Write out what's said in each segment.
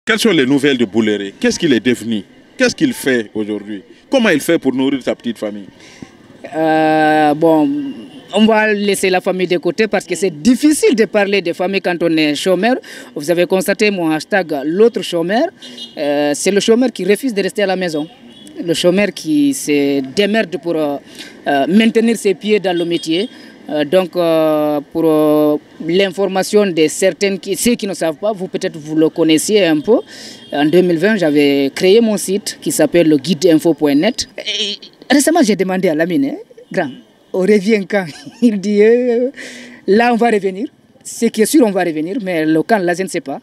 Quelles sont les nouvelles de Bouléré? Qu'est-ce qu'il est devenu? Qu'est-ce qu'il fait aujourd'hui? Comment il fait pour nourrir sa petite famille? Bon, on va laisser la famille de côté parce que c'est difficile de parler de famille quand on est chômeur. Vous avez constaté mon hashtag l'autre chômeur. C'est le chômeur qui refuse de rester à la maison. Le chômeur qui se démerde pour maintenir ses pieds dans le métier. Donc, pour l'information de certaines, ceux qui ne savent pas, vous peut-être vous le connaissiez un peu. En 2020, j'avais créé mon site qui s'appelle le guideinfo.net. Récemment, j'ai demandé à Lamine, grand, on revient quand? Il dit, là, on va revenir. C'est qui est sûr, on va revenir, mais le quand, là, je ne sais pas.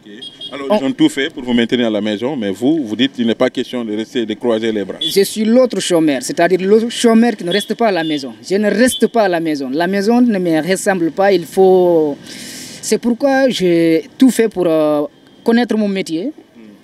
Okay. Alors, ils ont tout fait pour vous maintenir à la maison, mais vous dites qu'il n'est pas question de rester, de croiser les bras. Je suis l'autre chômeur, c'est-à-dire l'autre chômeur qui ne reste pas à la maison. Je ne reste pas à la maison. La maison ne me ressemble pas, il faut... C'est pourquoi j'ai tout fait pour connaître mon métier.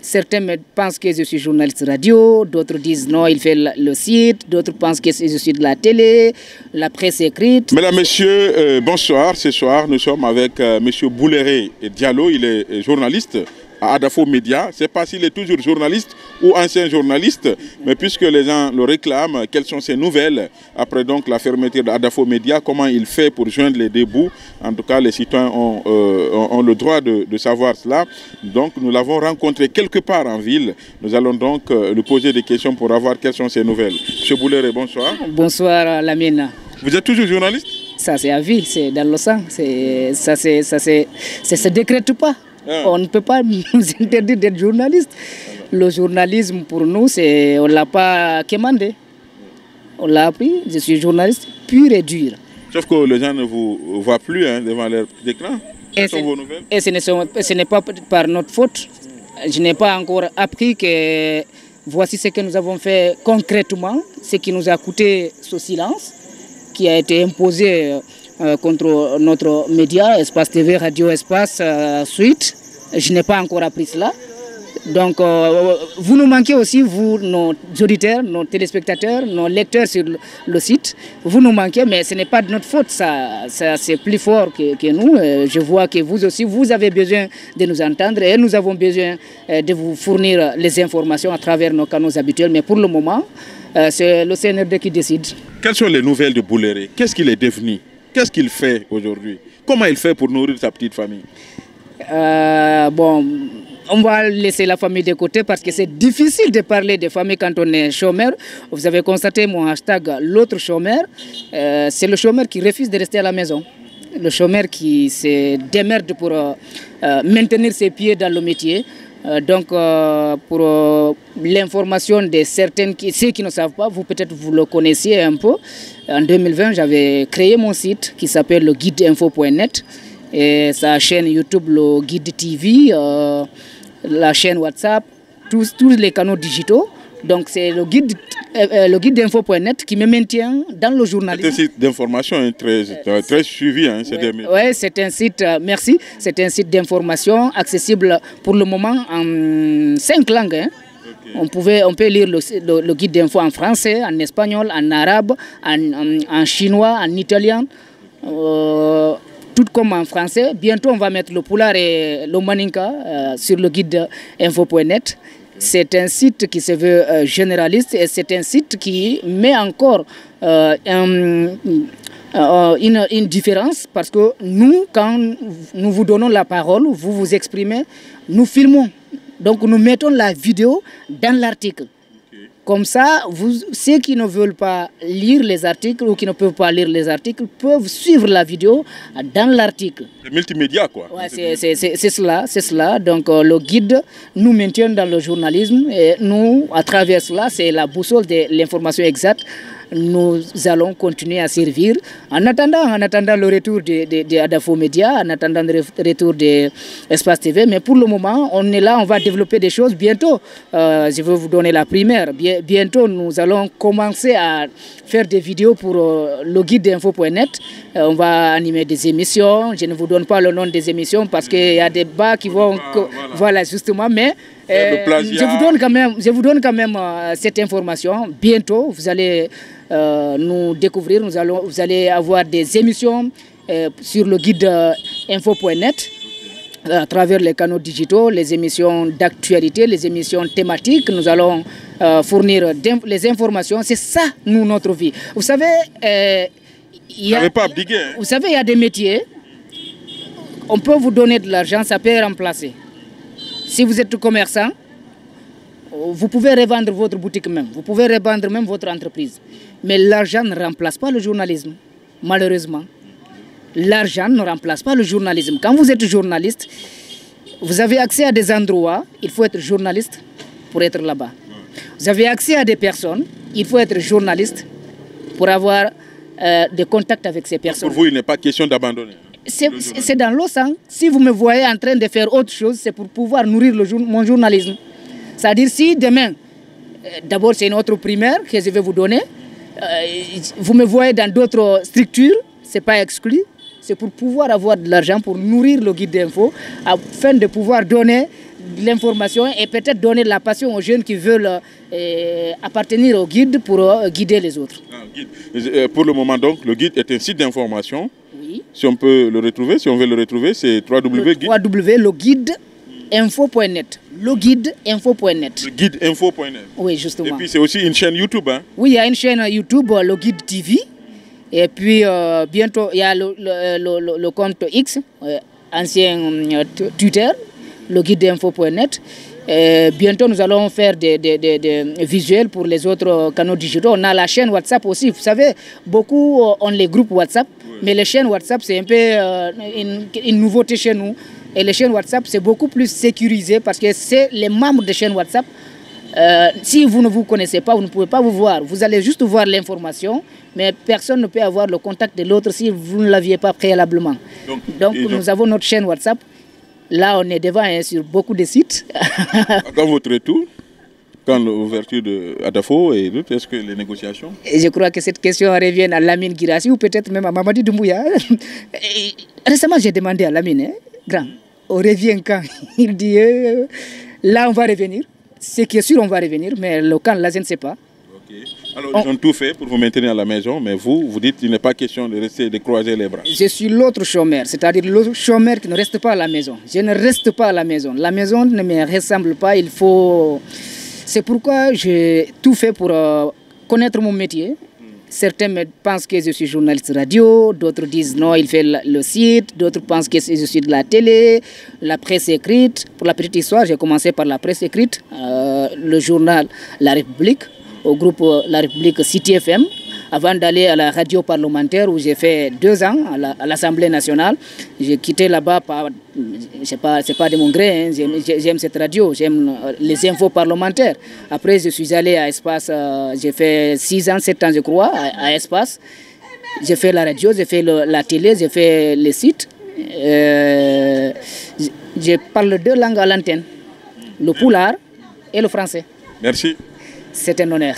Certains pensent que je suis journaliste radio, d'autres disent non, il fait le site, d'autres pensent que je suis de la télé, la presse écrite. Mesdames, Messieurs, bonsoir. Ce soir, nous sommes avec Monsieur Bouléré Diallo, il est journaliste à Adafo Média. Je ne sais pas s'il est toujours journaliste ou ancien journaliste, mais puisque les gens le réclament, quelles sont ses nouvelles après donc la fermeture d'Adafo Média, comment il fait pour joindre les deux bouts. En tout cas, les citoyens ont le droit de savoir cela. Donc, nous l'avons rencontré quelque part en ville. Nous allons donc lui poser des questions pour avoir quelles sont ses nouvelles. Monsieur Bouléré, bonsoir. Bonsoir, Lamine. Vous êtes toujours journaliste? Ça, c'est à vie, c'est dans le sang. Ça se décrète pas. On ne peut pas nous interdire d'être journaliste. Le journalisme, pour nous, on ne l'a pas commandé. On l'a appris. Je suis journaliste pur et dur. Sauf que les gens ne vous voient plus devant leur écran. Quelles sont vos nouvelles? Et ce n'est pas par notre faute. Je n'ai pas encore appris que voici ce que nous avons fait concrètement, ce qui nous a coûté ce silence, qui a été imposé contre notre média, Espace TV, Radio Espace, Suite. Je n'ai pas encore appris cela. Donc, vous nous manquez aussi, vous, nos auditeurs, nos téléspectateurs, nos lecteurs sur le site. Vous nous manquez, mais ce n'est pas de notre faute. Ça c'est plus fort que nous. Je vois que vous aussi, vous avez besoin de nous entendre et nous avons besoin de vous fournir les informations à travers nos canaux habituels. Mais pour le moment, c'est le CNRD qui décide. Quelles sont les nouvelles de Bouléré? Qu'est-ce qu'il est devenu? Qu'est-ce qu'il fait aujourd'hui? Comment il fait pour nourrir sa petite famille? Bon, on va laisser la famille de côté parce que c'est difficile de parler de famille quand on est chômeur. Vous avez constaté mon hashtag l'autre chômeur. C'est le chômeur qui refuse de rester à la maison. Le chômeur qui se démerde pour maintenir ses pieds dans le métier. Donc, pour l'information de certaines, ceux qui ne savent pas, vous peut-être vous le connaissiez un peu. En 2020, j'avais créé mon site qui s'appelle le guideinfo.net. Et sa chaîne YouTube, le Guide TV, la chaîne WhatsApp, tous les canaux digitaux. Donc c'est le guideinfo.net qui me maintient dans le journalisme. C'est un site d'information très suivi. Oui, c'est un site, merci, c'est un site d'information accessible pour le moment en 5 langues. Okay. On peut lire le guide d'info en français, en espagnol, en arabe, en chinois, en italien. Tout comme en français. Bientôt, on va mettre le Poulard et le Maninka sur le guide info.net. C'est un site qui se veut généraliste et c'est un site qui met encore une différence parce que nous, quand nous vous donnons la parole, vous vous exprimez, nous filmons. Donc, nous mettons la vidéo dans l'article. Comme ça, ceux qui ne veulent pas lire les articles ou qui ne peuvent pas lire les articles peuvent suivre la vidéo dans l'article. C'est multimédia, quoi. Ouais, c'est cela. Donc, le guide nous maintient dans le journalisme et nous, à travers cela, c'est la boussole de l'information exacte. Nous allons continuer à servir en attendant le retour de Adafo Média, en attendant le retour de Espace TV. Mais pour le moment, on est là, on va développer des choses. Bientôt, je vais vous donner la primaire. Bientôt, nous allons commencer à faire des vidéos pour le guide d'info.net. On va animer des émissions. Je ne vous donne pas le nom des émissions parce qu'il y a des bas qui vont... Voilà, justement, mais... je vous donne quand même cette information. Bientôt, vous allez nous découvrir. Vous allez avoir des émissions sur le guide info.net. à travers les canaux digitaux, les émissions d'actualité, les émissions thématiques. Nous allons fournir les informations. C'est ça, nous, notre vie. Vous savez, il y a des métiers, on peut vous donner de l'argent, ça peut remplacer. Si vous êtes commerçant, vous pouvez revendre votre boutique même, vous pouvez revendre même votre entreprise. Mais l'argent ne remplace pas le journalisme, malheureusement. L'argent ne remplace pas le journalisme. Quand vous êtes journaliste, vous avez accès à des endroits, il faut être journaliste pour être là-bas. Vous avez accès à des personnes, il faut être journaliste pour avoir des contacts avec ces personnes. Pour vous, il n'est pas question d'abandonner. C'est dans l'eau sang. Si vous me voyez en train de faire autre chose, c'est pour pouvoir nourrir mon journalisme. C'est-à-dire si demain, d'abord c'est une autre primaire que je vais vous donner, vous me voyez dans d'autres structures, ce n'est pas exclu, c'est pour pouvoir avoir de l'argent pour nourrir le guide d'info, afin de pouvoir donner de l'information et peut-être donner de la passion aux jeunes qui veulent appartenir au guide pour guider les autres. Pour le moment donc, le guide est un site d'information. Oui. Si on peut le retrouver, si on veut le retrouver, c'est www.leguideinfo.net. Leguideinfo.net. Leguideinfo.net. Oui, justement. Et puis c'est aussi une chaîne YouTube. Hein? Oui, il y a une chaîne YouTube, le Guide TV. Et puis bientôt, il y a le compte X, ancien Twitter, leguideinfo.net. Bientôt, nous allons faire des visuels pour les autres canaux digitaux. On a la chaîne WhatsApp aussi. Vous savez, beaucoup ont les groupes WhatsApp, mais les chaînes WhatsApp, c'est un peu une nouveauté chez nous. Et les chaînes WhatsApp, c'est beaucoup plus sécurisé parce que c'est les membres des chaînes WhatsApp. Si vous ne vous connaissez pas, vous ne pouvez pas vous voir. Vous allez juste voir l'information, mais personne ne peut avoir le contact de l'autre si vous ne l'aviez pas préalablement. Donc nous avons notre chaîne WhatsApp. Là, on est devant sur beaucoup de sites. Dans votre retour, quand l'ouverture de Adafo et d'autres, est-ce que les négociations? Et je crois que cette question revient à Lamine Guirassy ou peut-être même à Mamadi Doumbouya. Récemment, j'ai demandé à Lamine, grand, on revient quand? Il dit, là, on va revenir. C'est qui est sûr, on va revenir, mais le camp, là, je ne sais pas. Okay. Alors, ils ont tout fait pour vous maintenir à la maison, mais vous dites qu'il n'est pas question de rester, de croiser les bras. Je suis l'autre chômeur, c'est-à-dire l'autre chômeur qui ne reste pas à la maison. Je ne reste pas à la maison. La maison ne me ressemble pas, il faut... C'est pourquoi j'ai tout fait pour connaître mon métier. Certains pensent que je suis journaliste radio, d'autres disent non, il fait le site, d'autres pensent que je suis de la télé, la presse écrite. Pour la petite histoire, j'ai commencé par la presse écrite, le journal La République, au groupe La République City FM, avant d'aller à la radio parlementaire où j'ai fait 2 ans à l'Assemblée nationale. J'ai quitté là-bas, c'est pas de mon gré, hein. J'aime cette radio, j'aime les infos parlementaires. Après, je suis allé à Espace, j'ai fait 6 ans, 7 ans je crois, à Espace. J'ai fait la radio, j'ai fait la télé, j'ai fait les sites. Je parle 2 langues à l'antenne, le pulaar et le français. Merci. C'est un honneur.